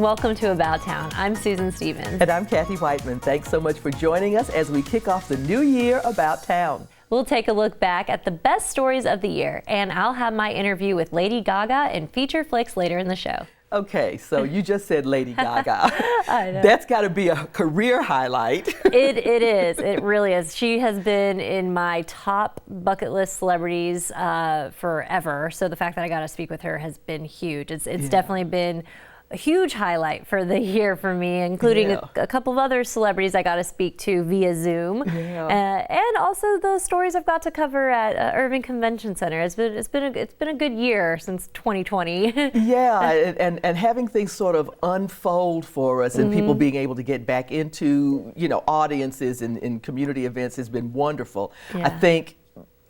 welcome to About Town. I'm Susan Stevens. And I'm Kathy Whiteman. Thanks so much for joining us as we kick off the new year About Town. We'll take a look back at the best stories of the year, and I'll have my interview with Lady Gaga and feature flicks later in the show. Okay, so you just said Lady Gaga. I know. That's got to be a career highlight. It is. It really is. She has been in my top bucket list celebrities forever. So the fact that I got to speak with her has been huge. It's definitely been a huge highlight for the year for me, including a couple of other celebrities I got to speak to via Zoom, and also the stories I've got to cover at Irving Convention Center. It's been a good year since 2020. Yeah, and having things sort of unfold for us and people being able to get back into audiences and community events has been wonderful. Yeah. I think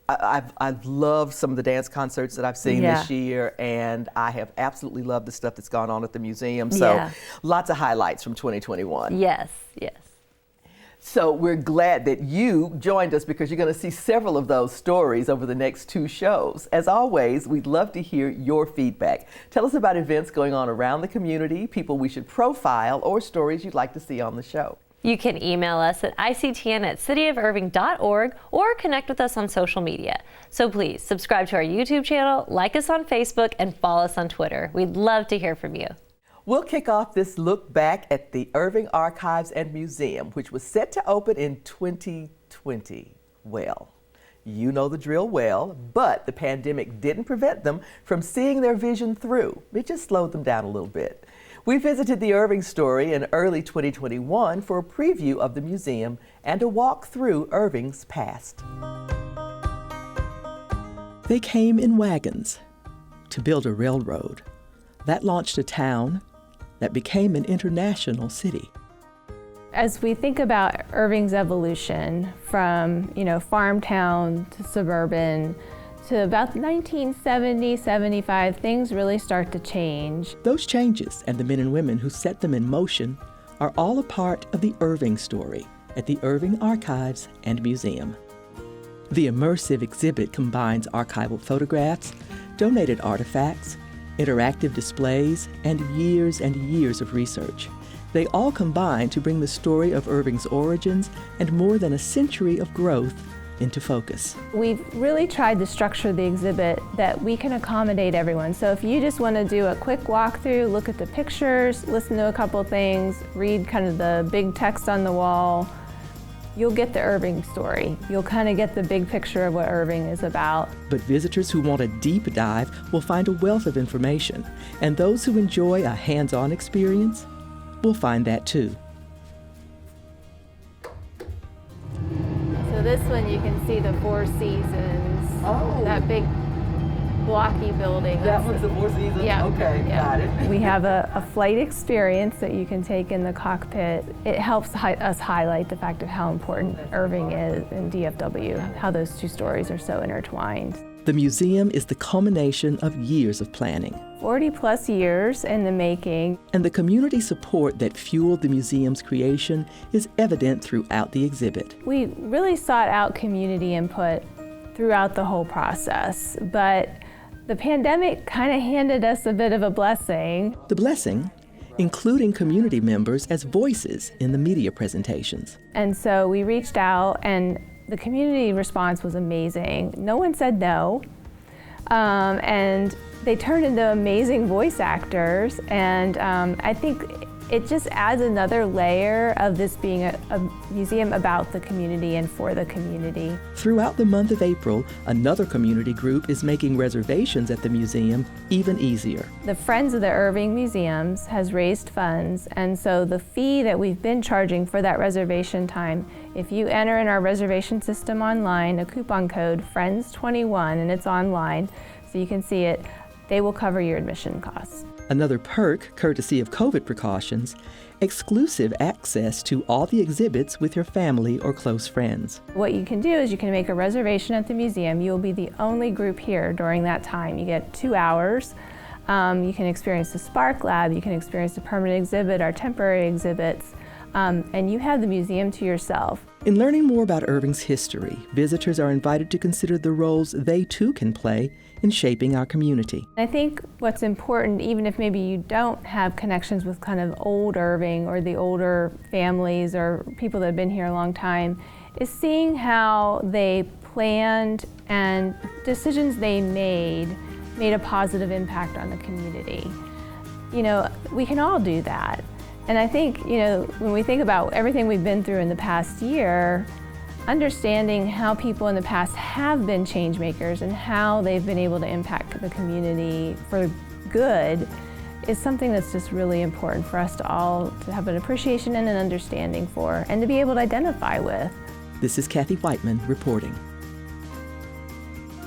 I've loved some of the dance concerts that I've seen this year, and I have absolutely loved the stuff that's gone on at the museum. So lots of highlights from 2021. Yes. So we're glad that you joined us because you're going to see several of those stories over the next two shows. As always, we'd love to hear your feedback. Tell us about events going on around the community, people we should profile, or stories you'd like to see on the show. You can email us at ictn@cityofirving.org or connect with us on social media. So please subscribe to our YouTube channel, like us on Facebook, and follow us on Twitter. We'd love to hear from you. We'll kick off this look back at the Irving Archives and Museum, which was set to open in 2020. Well, you know the drill well, but the pandemic didn't prevent them from seeing their vision through. It just slowed them down a little bit. We visited the Irving story in early 2021 for a preview of the museum and a walk through Irving's past. They came in wagons to build a railroad that launched a town that became an international city. As we think about Irving's evolution from, farm town to suburban, to about 1970-75, things really start to change. Those changes and the men and women who set them in motion are all a part of the Irving story at the Irving Archives and Museum. The immersive exhibit combines archival photographs, donated artifacts, interactive displays, and years of research. They all combine to bring the story of Irving's origins and more than a century of growth into focus. We've really tried to structure the exhibit that we can accommodate everyone. So if you just want to do a quick walkthrough, look at the pictures, listen to a couple things, read kind of the big text on the wall, you'll get the Irving story. You'll kind of get the big picture of what Irving is about. But visitors who want a deep dive will find a wealth of information, and those who enjoy a hands-on experience will find that too. So this one you can see the Four Seasons, that big blocky building. That one's the Four Seasons? Yeah. Okay, got it. We have a flight experience that you can take in the cockpit. It helps us highlight the fact of how important Irving is and DFW, how those two stories are so intertwined. The museum is the culmination of years of planning. 40 plus years in the making. And the community support that fueled the museum's creation is evident throughout the exhibit. We really sought out community input throughout the whole process, but the pandemic kind of handed us a bit of a blessing. The blessing, including community members as voices in the media presentations. And so we reached out, and the community response was amazing. No one said no. And they turned into amazing voice actors. And I think it just adds another layer of this being a museum about the community and for the community. Throughout the month of April, another community group is making reservations at the museum even easier. The Friends of the Irving Museums has raised funds, and so the fee that we've been charging for that reservation time, if you enter in our reservation system online, a coupon code FRIENDS21, and it's online, so you can see it, they will cover your admission costs. Another perk, courtesy of COVID precautions, exclusive access to all the exhibits with your family or close friends. What you can do is you can make a reservation at the museum. You'll be the only group here during that time. You get 2 hours. You can experience the Spark Lab, you can experience the permanent exhibit, our temporary exhibits. and you have the museum to yourself. In learning more about Irving's history, visitors are invited to consider the roles they too can play in shaping our community. I think what's important, even if maybe you don't have connections with kind of old Irving or the older families or people that have been here a long time, is seeing how they planned and decisions they made a positive impact on the community. You know, we can all do that. And I think, you know, when we think about everything we've been through in the past year, understanding how people in the past have been change makers and how they've been able to impact the community for good is something that's just really important for us to all to have an appreciation and an understanding for, and to be able to identify with. This is Kathy Whiteman reporting.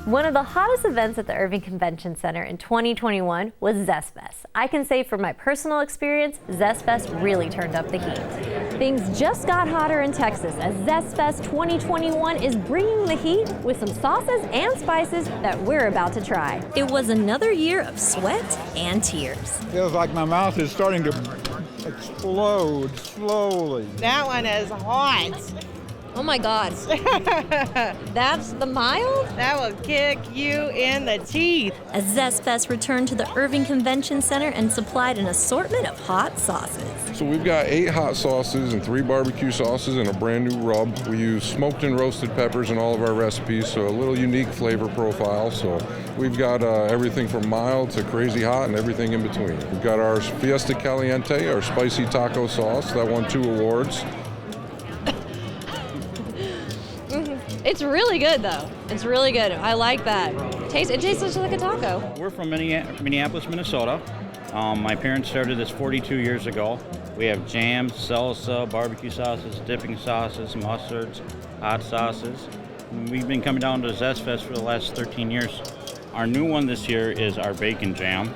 One of the hottest events at the Irving Convention Center in 2021 was Zest Fest. I can say from my personal experience, Zest Fest really turned up the heat. Things just got hotter in Texas as Zest Fest 2021 is bringing the heat with some sauces and spices that we're about to try. It was another year of sweat and tears. Feels like my mouth is starting to explode slowly. That one is hot. Oh my God. That's the mild? That will kick you in the teeth. As Zest Fest returned to the Irving Convention Center and supplied an assortment of hot sauces. So we've got 8 hot sauces and 3 barbecue sauces and a brand new rub. We use smoked and roasted peppers in all of our recipes, so a little unique flavor profile. So we've got everything from mild to crazy hot and everything in between. We've got our Fiesta Caliente, our spicy taco sauce, that won 2 awards. It's really good, though. It's really good. I like that. It tastes just like a taco. We're from Minneapolis, Minnesota. My parents started this 42 years ago. We have jams, salsa, barbecue sauces, dipping sauces, mustards, hot sauces. We've been coming down to Zest Fest for the last 13 years. Our new one this year is our bacon jam.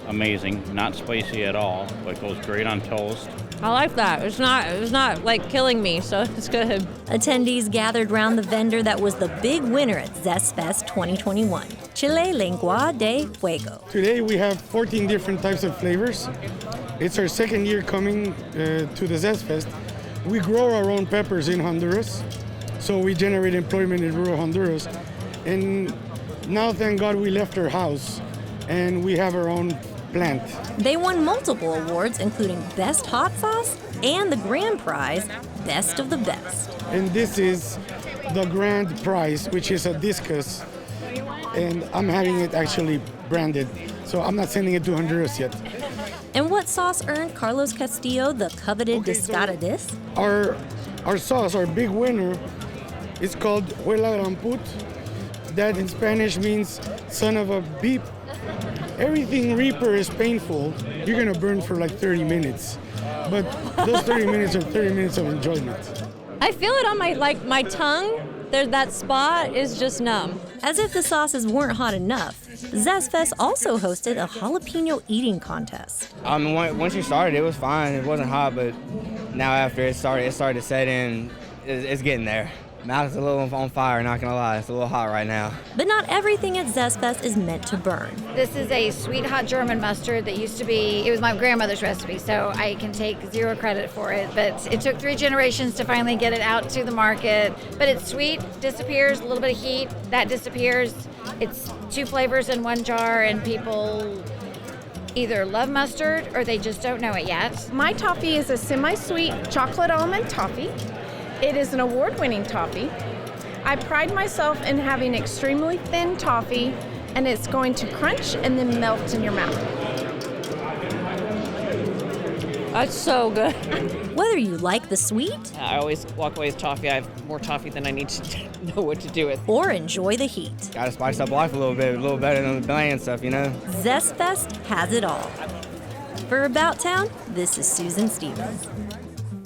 Amazing, not spicy at all, but goes great on toast. I like that. It's not like killing me, so it's good. Attendees gathered around the vendor that was the big winner at Zest Fest 2021, Chile Lengua de Fuego. Today we have 14 different types of flavors. It's our second year coming to the Zest Fest. We grow our own peppers in Honduras, so we generate employment in rural Honduras. And now, thank God, we left our house and we have our own plant. They won multiple awards, including Best Hot Sauce and the grand prize, Best of the Best. And this is the grand prize, which is a discus. And I'm having it actually branded, so I'm not sending it to Honduras yet. And what sauce earned Carlos Castillo the coveted Discada Dis? Our sauce, our big winner, is called Huela Gran Put. That in Spanish means son of a beep. Everything Reaper is painful. You're gonna burn for like 30 minutes. But those 30 minutes are 30 minutes of enjoyment. I feel it on my tongue. That spot is just numb. As if the sauces weren't hot enough, Zest Fest also hosted a jalapeno eating contest. Once you started, it was fine. It wasn't hot, but now after it started to set in. It's getting there. Mouth is a little on fire, not gonna lie. It's a little hot right now. But not everything at Zest Fest is meant to burn. This is a sweet hot German mustard that used to be, it was my grandmother's recipe, so I can take zero credit for it. But it took 3 generations to finally get it out to the market. But it's sweet, disappears, a little bit of heat, that disappears. It's 2 flavors in 1 jar, and people either love mustard or they just don't know it yet. My toffee is a semi-sweet chocolate almond toffee. It is an award-winning toffee. I pride myself in having extremely thin toffee, and it's going to crunch and then melt in your mouth. That's so good. Whether you like the sweet, I always walk away with toffee. I have more toffee than I need to know what to do with. Or enjoy the heat. Gotta spice up life a little better than the bland stuff, you know? Zest Fest has it all. For About Town, this is Susan Stevens.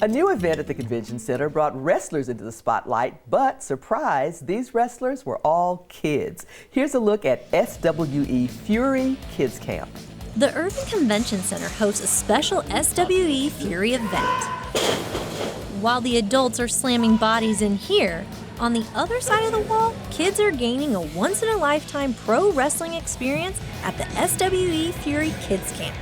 A new event at the Convention Center brought wrestlers into the spotlight, but surprise, these wrestlers were all kids. Here's a look at SWE Fury Kids Camp. The Irving Convention Center hosts a special SWE Fury event. While the adults are slamming bodies in here, on the other side of the wall, kids are gaining a once-in-a-lifetime pro wrestling experience at the SWE Fury Kids Camp.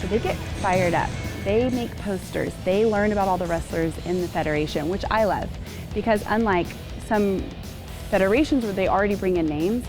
So they get fired up. They make posters. They learn about all the wrestlers in the federation, which I love, because unlike some federations where they already bring in names,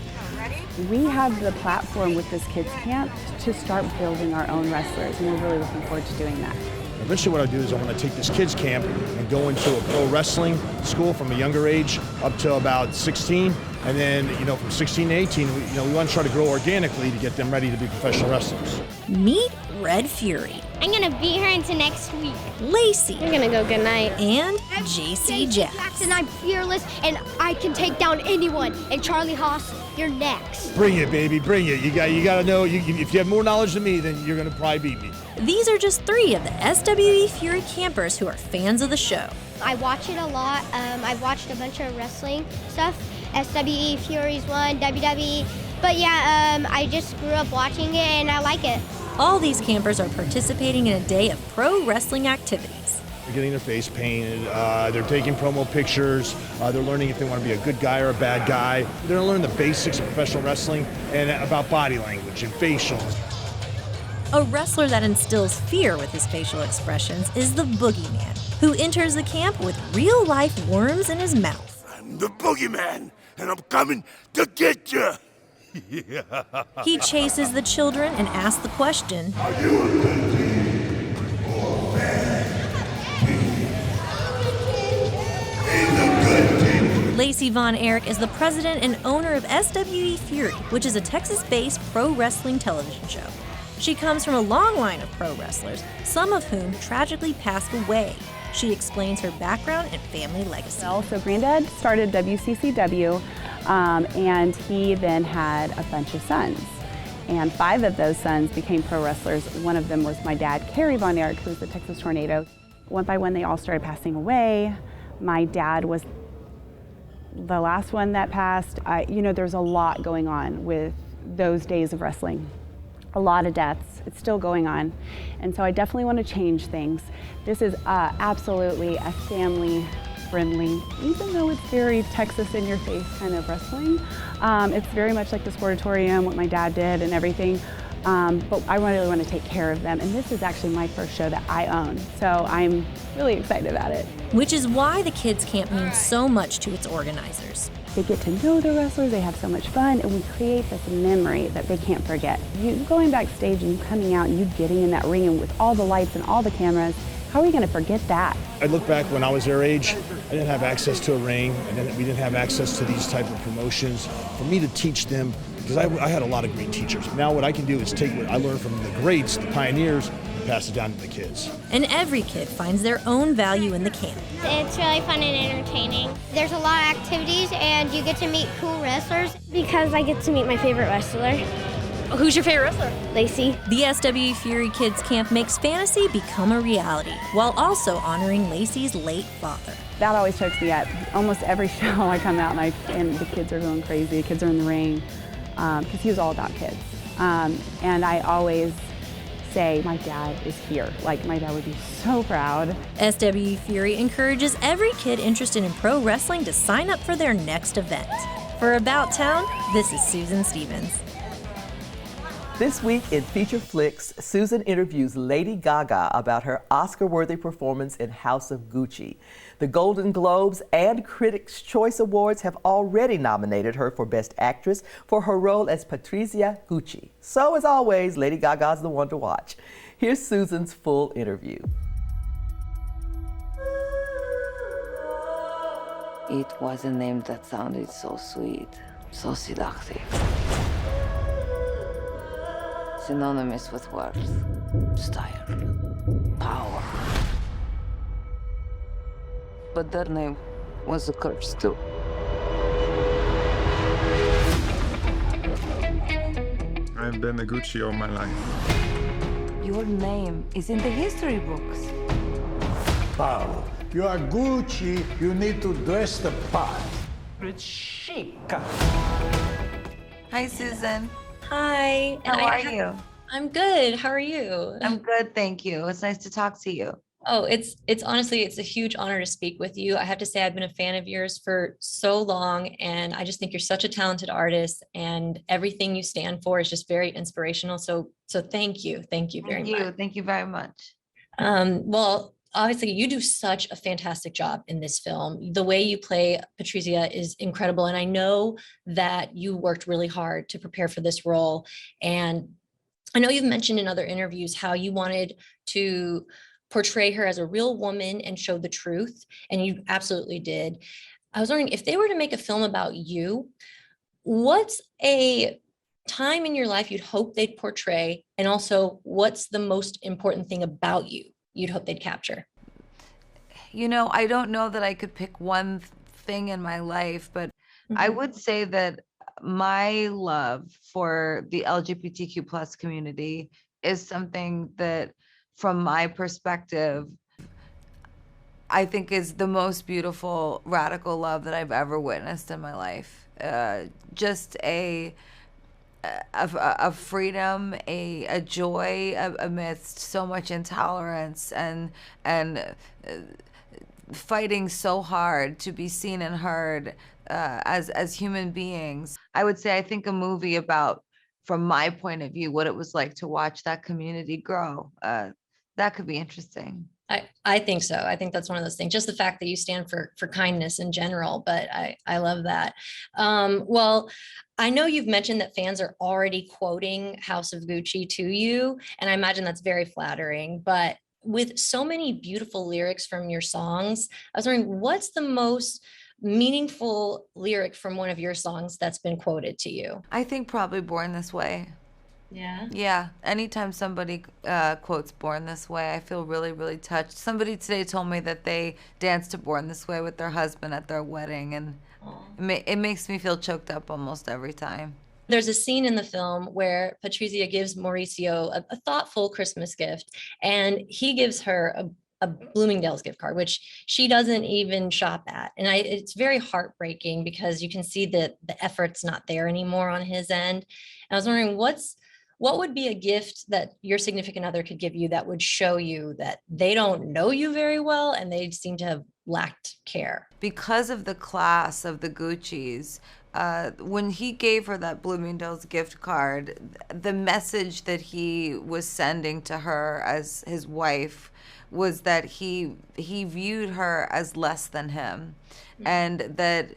we have the platform with this kids camp to start building our own wrestlers, and we're really looking forward to doing that. Eventually what I do is I want to take this kids camp and go into a pro wrestling school from a younger age up to about 16. And then, from 16 to 18, we want to try to grow organically to get them ready to be professional wrestlers. Meet Red Fury. I'm going to beat her into next week. Lacey. You're going to go good night. And JC Jax. And I'm fearless, and I can take down anyone. And Charlie Haas, you're next. Bring it, baby, bring it. You got to know, if you have more knowledge than me, then you're going to probably beat me. These are just 3 of the SWE Fury campers who are fans of the show. I watch it a lot. I've watched a bunch of wrestling stuff. SWE, Furies 1, WWE. But yeah, I just grew up watching it and I like it. All these campers are participating in a day of pro wrestling activities. They're getting their face painted, they're taking promo pictures, they're learning if they want to be a good guy or a bad guy. They're going to learn the basics of professional wrestling and about body language and facials. A wrestler that instills fear with his facial expressions is the Boogeyman, who enters the camp with real-life worms in his mouth. I'm the Boogeyman, and I'm coming to get you. He chases the children and asks the question, Are you a good kid or bad kid? Lacey Von Erich is the president and owner of SWE Fury, which is a Texas-based pro wrestling television show. She comes from a long line of pro wrestlers, some of whom tragically passed away. She explains her background and family legacy. Well, so Granddad started WCCW, and he then had a bunch of sons. And 5 of those sons became pro wrestlers. One of them was my dad, Kerry Von Erich, who was the Texas Tornado. One by one, they all started passing away. My dad was the last one that passed. There's a lot going on with those days of wrestling. A lot of deaths. It's still going on. And so I definitely want to change things. This is absolutely a family-friendly, even though it's very Texas in your face kind of wrestling. It's very much like the Sportatorium, what my dad did and everything. But I really want to take care of them. And this is actually my first show that I own. So I'm really excited about it. Which is why the kids camp means so much to its organizers. They get to know the wrestlers, they have so much fun, and we create this memory that they can't forget. You going backstage and you coming out and you getting in that ring and with all the lights and all the cameras, how are we going to forget that? I look back when I was their age, I didn't have access to a ring, and we didn't have access to these type of promotions. For me to teach them, because I had a lot of great teachers. Now what I can do is take what I learned from the greats, the pioneers, and pass it down to the kids. And every kid finds their own value in the camp. It's really fun and entertaining. There's a lot of activities and you get to meet cool wrestlers. Because I get to meet my favorite wrestler. Who's your favorite wrestler? Lacey. The SWE Fury Kids Camp makes fantasy become a reality, while also honoring Lacey's late father. That always chokes me up. Almost every show I come out and the kids are going crazy, the kids are in the ring, because he was all about kids. And I always say, my dad is here. Like, my dad would be so proud. SWE Fury encourages every kid interested in pro wrestling to sign up for their next event. For About Town, this is Susan Stevens. This week in Feature Flicks, Susan interviews Lady Gaga about her Oscar-worthy performance in House of Gucci. The Golden Globes and Critics' Choice Awards have already nominated her for Best Actress for her role as Patrizia Gucci. So, as always, Lady Gaga's the one to watch. Here's Susan's full interview. It was a name that sounded so sweet, so seductive. Synonymous with worth, style, power. But their name was a curse too. I've been a Gucci all my life. Your name is in the history books. Paolo, you are Gucci, you need to dress the part. It's chic. Hi, Susan. Hi. How are you? I'm good. How are you? I'm good, thank you. It's nice to talk to you. Oh, it's honestly, it's a huge honor to speak with you. I have to say I've been a fan of yours for so long, and I just think you're such a talented artist, and everything you stand for is just very inspirational. So thank you. Thank you very much. Thank you very much. Well, obviously, you do such a fantastic job in this film. The way you play Patricia is incredible. And I know that you worked really hard to prepare for this role. And I know you've mentioned in other interviews how you wanted to portray her as a real woman and show the truth. And you absolutely did. I was wondering if they were to make a film about you, what's a time in your life you'd hope they'd portray? And also, what's the most important thing about you you'd hope they'd capture? You know, I don't know that I could pick one thing in my life, but I would say that my love for the LGBTQ plus community is something that, from my perspective, I think is the most beautiful, radical love that I've ever witnessed in my life. Just a freedom, a joy amidst so much intolerance, and fighting so hard to be seen and heard as human beings. I would say I think a movie about, from my point of view, what it was like to watch that community grow. That could be interesting. I think so. I think that's one of those things, just the fact that you stand for kindness in general, but I love that. Well, I know you've mentioned that fans are already quoting House of Gucci to you, and I imagine that's very flattering, but with so many beautiful lyrics from your songs, I was wondering, what's the most meaningful lyric from one of your songs that's been quoted to you? I think probably Born This Way. Yeah. Yeah. Anytime somebody quotes Born This Way, I feel really, really touched. Somebody today told me that they danced to Born This Way with their husband at their wedding, and it makes me feel choked up almost every time. There's a scene in the film where Patricia gives Mauricio a thoughtful Christmas gift, and he gives her a Bloomingdale's gift card, which she doesn't even shop at. And it's very heartbreaking because you can see that the effort's not there anymore on his end. And I was wondering, what would be a gift that your significant other could give you that would show you that they don't know you very well and they seem to have lacked care? Because of the class of the Gucci's, when he gave her that Bloomingdale's gift card, the message that he was sending to her as his wife was that he viewed her as less than him, and that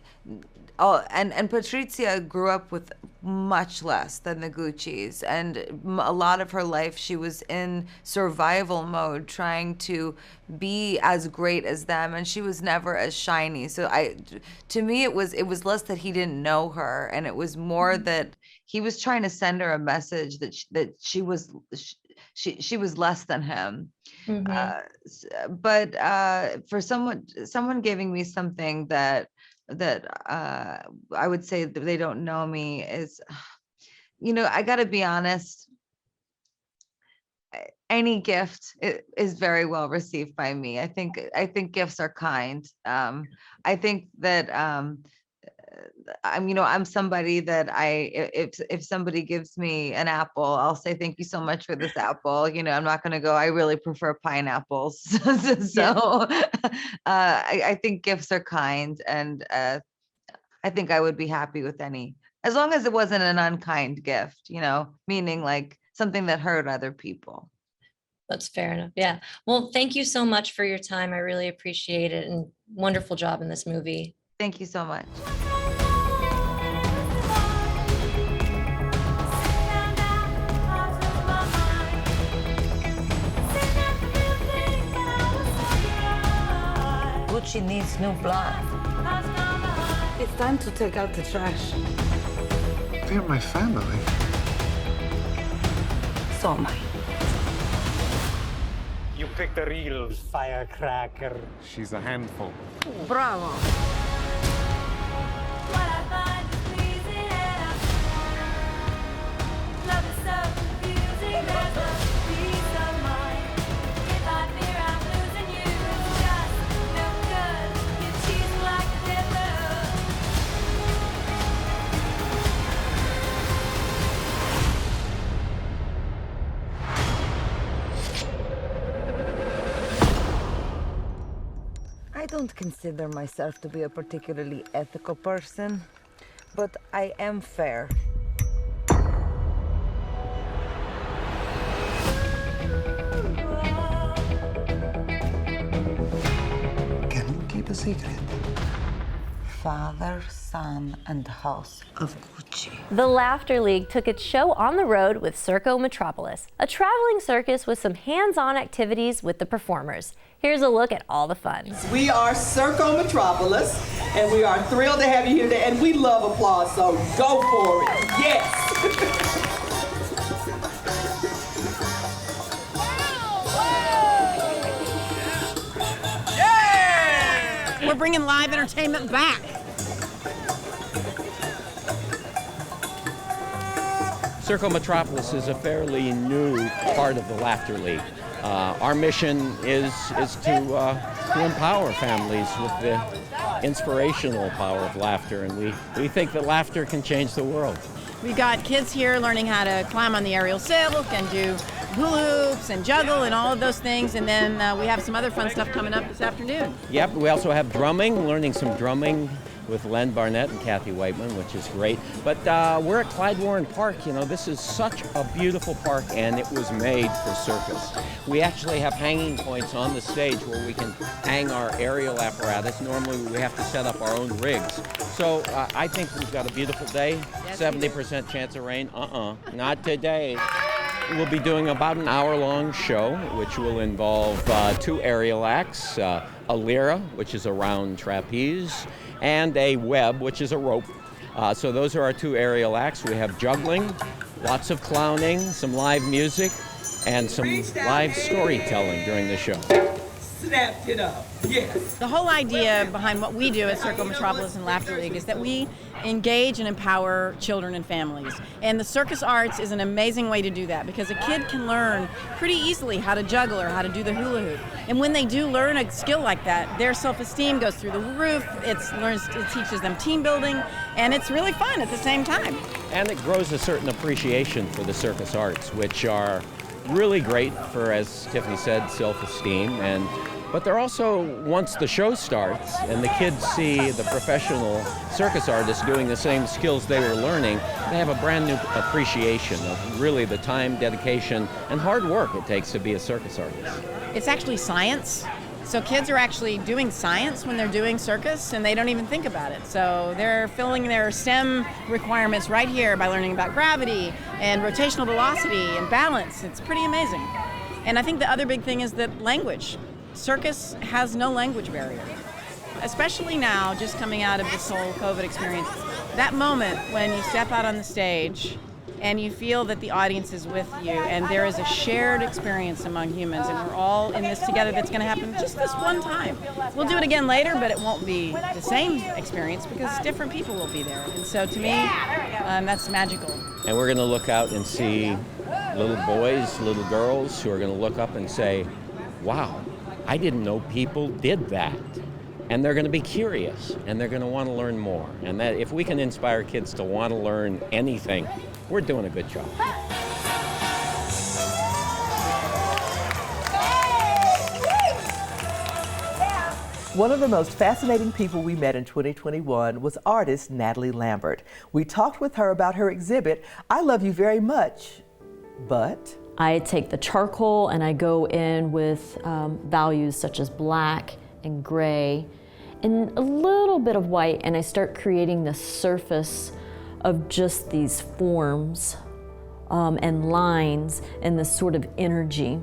and Patricia grew up with much less than the Gucci's, and a lot of her life she was in survival mode, trying to be as great as them, and she was never as shiny. So to me it was less that he didn't know her, and it was more that he was trying to send her a message that she was less than him. But for someone giving me something that I would say that they don't know me is, I got to be honest, any gift is very well received by me. I think gifts are kind. I think that I'm somebody that if somebody gives me an apple, I'll say thank you so much for this apple. I'm not going to go, I really prefer pineapples. So I think gifts are kind, and I think I would be happy with any, as long as it wasn't an unkind gift, meaning like something that hurt other people. That's fair enough. Yeah. Well, thank you so much for your time. I really appreciate it, and wonderful job in this movie. Thank you so much. Gucci needs new blood. It's time to take out the trash. They're my family. So am I. You picked a real firecracker. She's a handful. Bravo. I don't consider myself to be a particularly ethical person, but I am fair. the secret? Father, Son, and House of Gucci. The Laughter League took its show on the road with Circo Metropolis, a traveling circus with some hands-on activities with the performers. Here's a look at all the fun. We are Circo Metropolis, and we are thrilled to have you here today, and we love applause, so go for it. Yes. We're bringing live entertainment back. Circo Metropolis is a fairly new part of the Laughter League. Our mission is to empower families with the inspirational power of laughter, and we think that laughter can change the world. We've got kids here learning how to climb on the aerial silk and do hula hoops and juggle and all of those things, and then we have some other fun stuff coming up this afternoon. Yep, we also have drumming, learning some drumming with Len Barnett and Kathy Whiteman, which is great. But we're at Clyde Warren Park. You know, this is such a beautiful park, and it was made for circus. We actually have hanging points on the stage where we can hang our aerial apparatus. Normally we have to set up our own rigs. So I think we've got a beautiful day. 70% chance of rain. Not today. We'll be doing about an hour-long show, which will involve 2 aerial acts, a lyra, which is a round trapeze, and a web, which is a rope. So those are our 2 aerial acts. We have juggling, lots of clowning, some live music, and some live storytelling during the show. Snapped it up, yes. The whole idea behind what we do at Circo Metropolis and Laughter League is that we engage and empower children and families. And the circus arts is an amazing way to do that, because a kid can learn pretty easily how to juggle or how to do the hula hoop. And when they do learn a skill like that, their self-esteem goes through the roof. It teaches them team building, and it's really fun at the same time. And it grows a certain appreciation for the circus arts, which are really great for, as Tiffany said, self-esteem. But they're also, once the show starts and the kids see the professional circus artists doing the same skills they were learning, they have a brand new appreciation of really the time, dedication, and hard work it takes to be a circus artist. It's actually science. So kids are actually doing science when they're doing circus, and they don't even think about it. So they're filling their STEM requirements right here by learning about gravity and rotational velocity and balance. It's pretty amazing. And I think the other big thing is that language. Circus has no language barrier, especially now, just coming out of this whole COVID experience. That moment when you step out on the stage and you feel that the audience is with you and there is a shared experience among humans, and we're all in this together. That's going to happen just this one time. We'll do it again later, but it won't be the same experience because different people will be there. And so to me, that's magical. And we're going to look out and see little boys, little girls who are going to look up and say, wow, I didn't know people did that. And they're going to be curious, and they're going to want to learn more. And that if we can inspire kids to want to learn anything, we're doing a good job. One of the most fascinating people we met in 2021 was artist Natalie Lambert. We talked with her about her exhibit, I Love You Very Much, but... I take the charcoal and I go in with values such as black and gray and a little bit of white, and I start creating the surface of just these forms and lines and this sort of energy.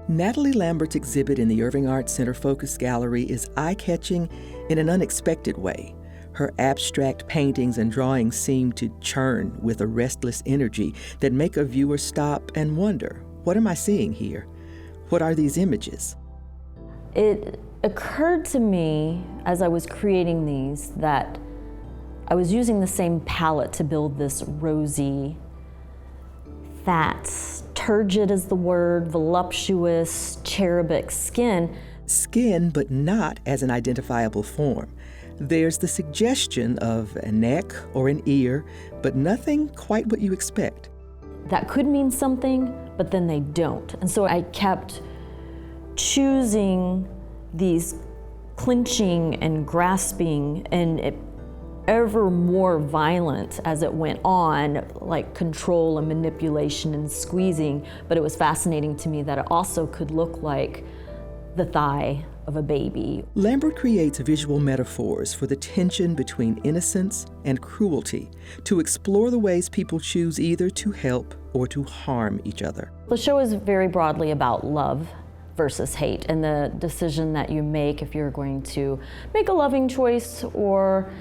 Natalie Lambert's exhibit in the Irving Art Center Focus Gallery is eye-catching in an unexpected way. Her abstract paintings and drawings seem to churn with a restless energy that make a viewer stop and wonder, what am I seeing here? What are these images? It occurred to me as I was creating these that I was using the same palette to build this rosy, fat, turgid is the word, voluptuous, cherubic skin. Skin, but not as an identifiable form. There's the suggestion of a neck or an ear, but nothing quite what you expect. That could mean something, but then they don't. And so I kept choosing these clinching and grasping and ever more violent as it went on, like control and manipulation and squeezing. But it was fascinating to me that it also could look like the thigh of a baby. Lambert creates visual metaphors for the tension between innocence and cruelty to explore the ways people choose either to help or to harm each other. The show is very broadly about love versus hate and the decision that you make if you're going to make a loving choice or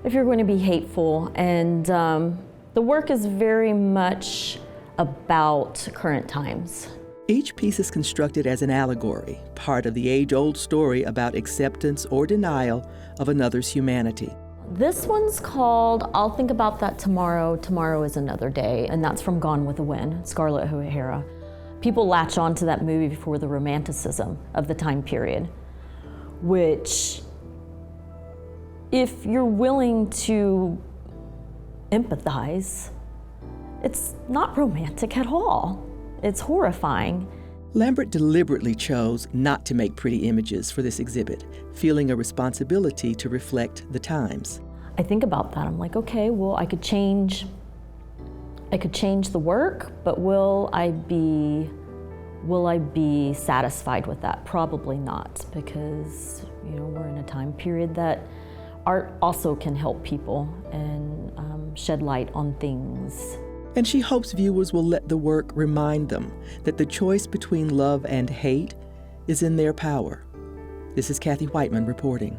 if you're going to be hateful. And the work is very much about current times. Each piece is constructed as an allegory, part of the age-old story about acceptance or denial of another's humanity. This one's called I'll Think About That Tomorrow, Tomorrow is Another Day, and that's from Gone with the Wind, Scarlett O'Hara. People latch on to that movie for the romanticism of the time period, which, if you're willing to empathize, it's not romantic at all. It's horrifying. Lambert deliberately chose not to make pretty images for this exhibit, feeling a responsibility to reflect the times. I think about that. I'm like, okay, well, I could change the work, but will I be satisfied with that? Probably not, because we're in a time period that art also can help people and shed light on things. And she hopes viewers will let the work remind them that the choice between love and hate is in their power. This is Kathy Whiteman reporting.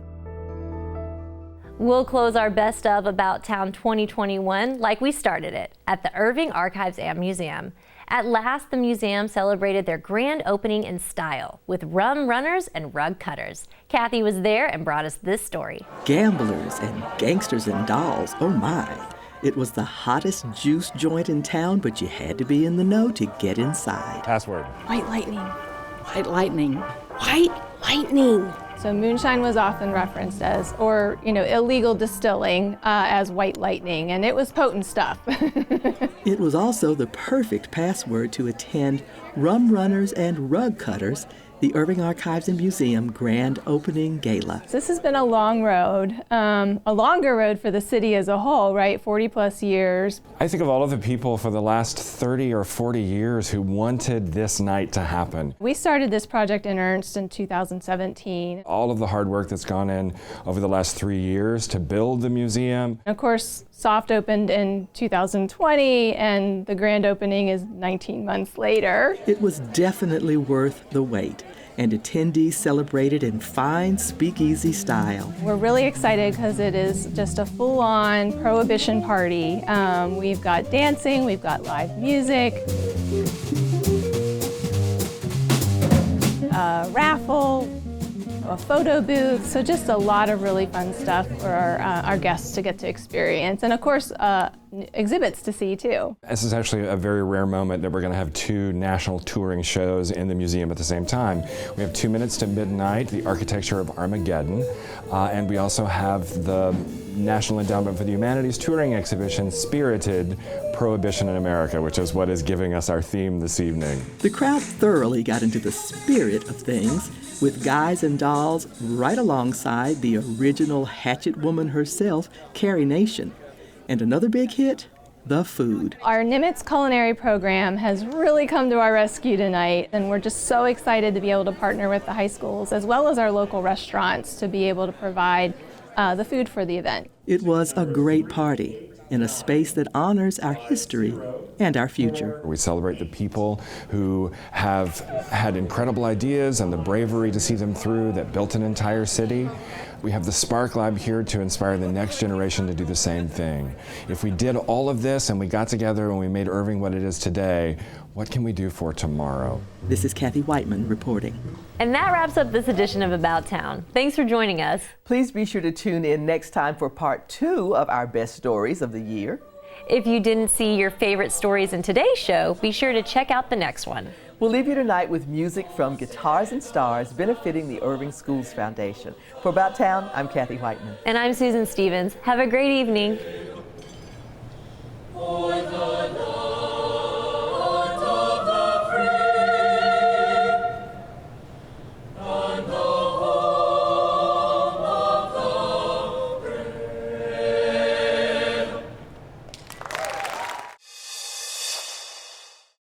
We'll close our Best of About Town 2021 like we started it, at the Irving Archives and Museum. At last, the museum celebrated their grand opening in style with rum runners and rug cutters. Kathy was there and brought us this story. Gamblers and gangsters and dolls, oh my. It was the hottest juice joint in town, but you had to be in the know to get inside. Password. White lightning. White lightning. White lightning. So moonshine was often referenced as, or illegal distilling as white lightning, and it was potent stuff. It was also the perfect password to attend Rum Runners and Rug Cutters, the Irving Archives and Museum Grand Opening Gala. This has been a long road, a longer road for the city as a whole, right? 40 plus years. I think of all of the people for the last 30 or 40 years who wanted this night to happen. We started this project in earnest in 2017. All of the hard work that's gone in over the last 3 years to build the museum. Of course, soft opened in 2020, and the grand opening is 19 months later. It was definitely worth the wait, and attendees celebrated in fine speakeasy style. We're really excited because it is just a full-on prohibition party. We've got dancing, we've got live music, a raffle, a photo booth, so just a lot of really fun stuff for our guests to get to experience, and of course exhibits to see too. This is actually a very rare moment that we're going to have 2 national touring shows in the museum at the same time. We have 2 Minutes to Midnight, The Architecture of Armageddon, and we also have the National Endowment for the Humanities touring exhibition, Spirited Prohibition in America, which is what is giving us our theme this evening. The crowd thoroughly got into the spirit of things, with guys and dolls right alongside the original Hatchet Woman herself, Carrie Nation. And another big hit, the food. Our Nimitz culinary program has really come to our rescue tonight, and we're just so excited to be able to partner with the high schools as well as our local restaurants to be able to provide the food for the event. It was a great party in a space that honors our history and our future. We celebrate the people who have had incredible ideas and the bravery to see them through that built an entire city. We have the Spark Lab here to inspire the next generation to do the same thing. If we did all of this and we got together and we made Irving what it is today, what can we do for tomorrow? This is Kathy Whiteman reporting. And that wraps up this edition of About Town. Thanks for joining us. Please be sure to tune in next time for part 2 of our best stories of the year. If you didn't see your favorite stories in today's show, be sure to check out the next one. We'll leave you tonight with music from Guitars and Stars benefiting the Irving Schools Foundation. For About Town, I'm Kathy Whiteman. And I'm Susan Stevens. Have a great evening.